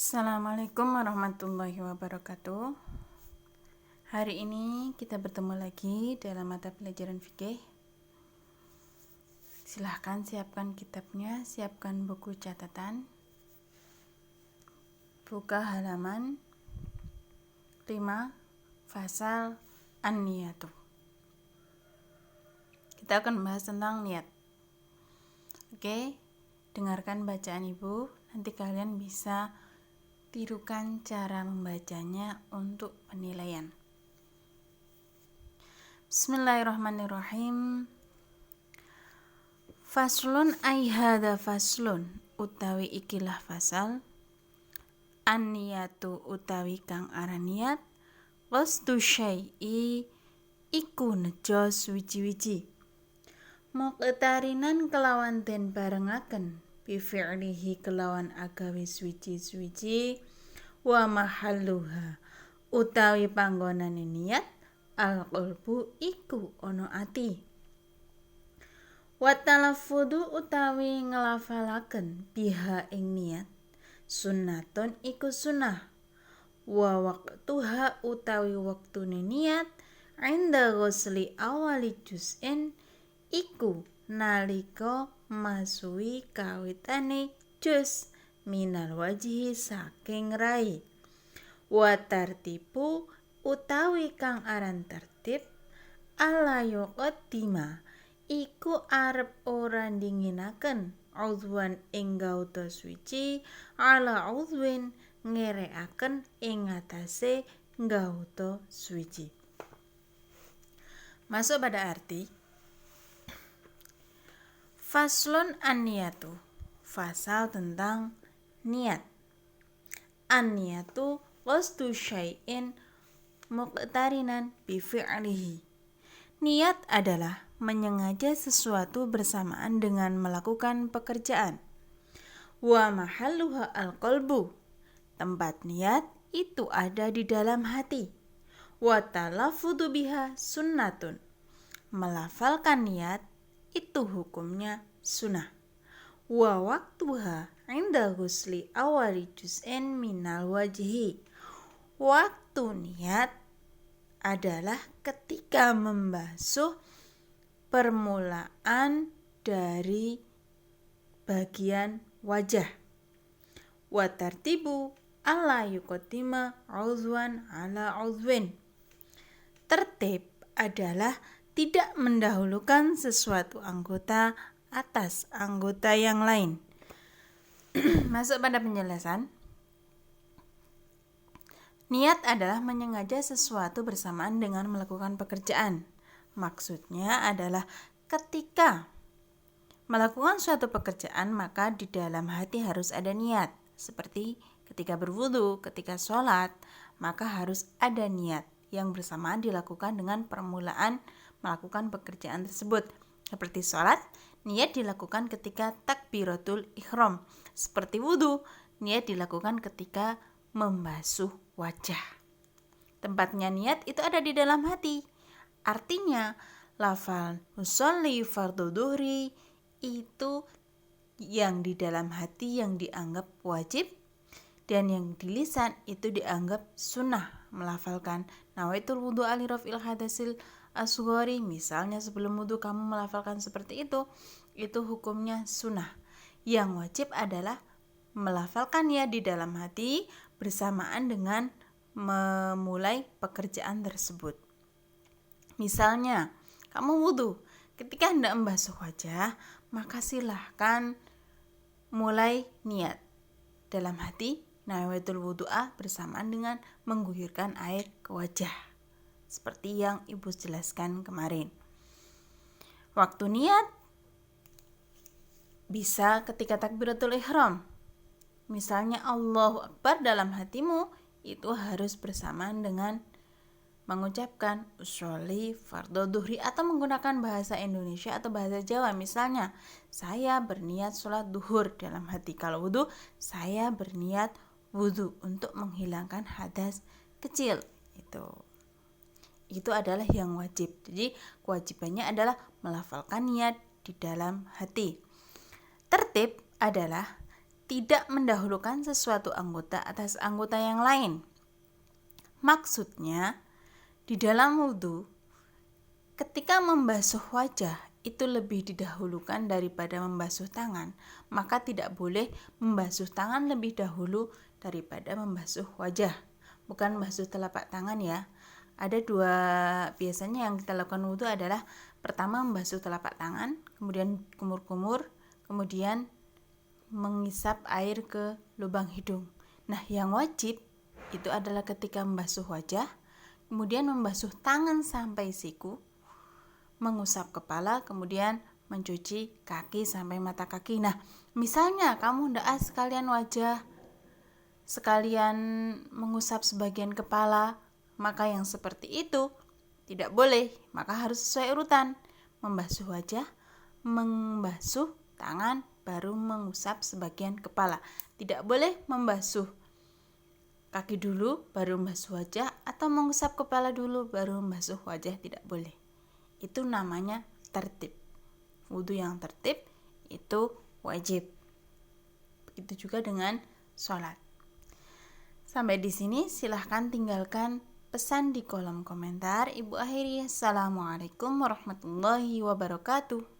Assalamualaikum warahmatullahi wabarakatuh. Hari ini kita bertemu lagi dalam mata pelajaran fikih. Silahkan siapkan kitabnya, siapkan buku catatan. Buka halaman 5, Fasal An-Niyatu. Kita akan membahas tentang niat. Oke, dengarkan bacaan ibu. Nanti kalian bisa tirukan cara membacanya untuk penilaian. Bismillahirrahmanirrahim. Faslun ay hadza faslun utawi ikilah fasal. An-niyatu utawi kang aran niat, qasdu syai'i iku nejo suwiji-wiji. Muqtarinan kelawan den barengaken bi fi'lihi kelawan agawe suwiji-suwiji, wa mahalluha utawi panggonane niat al-qalbu iku ana ati. Wa talaffudu utawi nglafalaken biha ing niat sunnatun iku sunnah. Wa waqtuha utawi waktune niat inda ghusli awali juz'in iku nalika masuwi kawitane juz minal wajhi saking rai. Wa tartibu utawi kang aran tertib ala yuqaddima iku arep ora dinginaken udwan ing gauta suci ala udwin ngerekaken ing atase gauta suci. Masuk pada arti faslun an-niyatu, fasal tentang niat. An-niyatu qasdu syai'in muqtarinan bi fi'lihi. Niat adalah menyengaja sesuatu bersamaan dengan melakukan pekerjaan. Wa mahalluha al-qalbu. Tempat niat itu ada di dalam hati. Wa talaffudu biha sunnatun. Melafalkan niat itu hukumnya sunnah. Wa waktuha inda ghusli awali juz'in minal wajhi. Waktu niat adalah ketika membasuh permulaan dari bagian wajah. Wa tartibu alla yuqaddima udwan ala udwin. Tertib adalah tidak mendahulukan sesuatu anggota atas anggota yang lain. Masuk pada penjelasan. Niat adalah menyengaja sesuatu bersamaan dengan melakukan pekerjaan. Maksudnya adalah ketika melakukan suatu pekerjaan maka di dalam hati harus ada niat. Seperti ketika berwudu, ketika sholat, maka harus ada niat yang bersamaan dilakukan dengan permulaan melakukan pekerjaan tersebut. Seperti sholat, niat dilakukan ketika takbiratul ihram. Seperti wudu, niat dilakukan ketika membasuh wajah. Tempatnya niat itu ada di dalam hati. Artinya, lafal usolli fardhu dhuhri itu yang di dalam hati yang dianggap wajib, dan yang di lisan itu dianggap sunnah. Melafalkan nawaitul wudu'a li raf'il hadasil asghari, misalnya sebelum wudu kamu melafalkan seperti itu hukumnya sunnah. Yang wajib adalah melafalkan ya di dalam hati bersamaan dengan memulai pekerjaan tersebut. Misalnya kamu wudu, ketika hendak membasuh wajah maka silahkan mulai niat dalam hati nawaitul wudu'a bersamaan dengan mengguyurkan air ke wajah. Seperti yang Ibu jelaskan kemarin. Waktu niat bisa ketika takbiratul ihram. Misalnya Allahu Akbar dalam hatimu itu harus bersamaan dengan mengucapkan usolli fardhu dhuhri atau menggunakan bahasa Indonesia atau bahasa Jawa. Misalnya saya berniat sholat duhur dalam hati. Kalau wudu, saya berniat wudu untuk menghilangkan hadas kecil. Itu adalah yang wajib. Jadi kewajibannya adalah melafalkan niat di dalam hati. Tertib adalah tidak mendahulukan sesuatu anggota atas anggota yang lain. Maksudnya, di dalam wudhu, ketika membasuh wajah itu lebih didahulukan daripada membasuh tangan, maka tidak boleh membasuh tangan lebih dahulu daripada membasuh wajah. Bukan membasuh telapak tangan ya. Ada dua, biasanya yang kita lakukan wudhu adalah pertama membasuh telapak tangan, kemudian kumur-kumur, kemudian mengisap air ke lubang hidung. Nah, yang wajib itu adalah ketika membasuh wajah, kemudian membasuh tangan sampai siku, mengusap kepala, kemudian mencuci kaki sampai mata kaki. Nah, misalnya kamu hendak sekalian wajah, sekalian mengusap sebagian kepala, maka yang seperti itu tidak boleh, maka harus sesuai urutan. Membasuh wajah, membasuh tangan, baru mengusap sebagian kepala. Tidak boleh membasuh kaki dulu, baru membasuh wajah, atau mengusap kepala dulu, baru membasuh wajah, tidak boleh. Itu namanya tertib. Wudhu yang tertib itu wajib. Begitu juga dengan sholat. Sampai di sini, silahkan tinggalkan pesan di kolom komentar. Ibu akhiri, Assalamualaikum warahmatullahi wabarakatuh.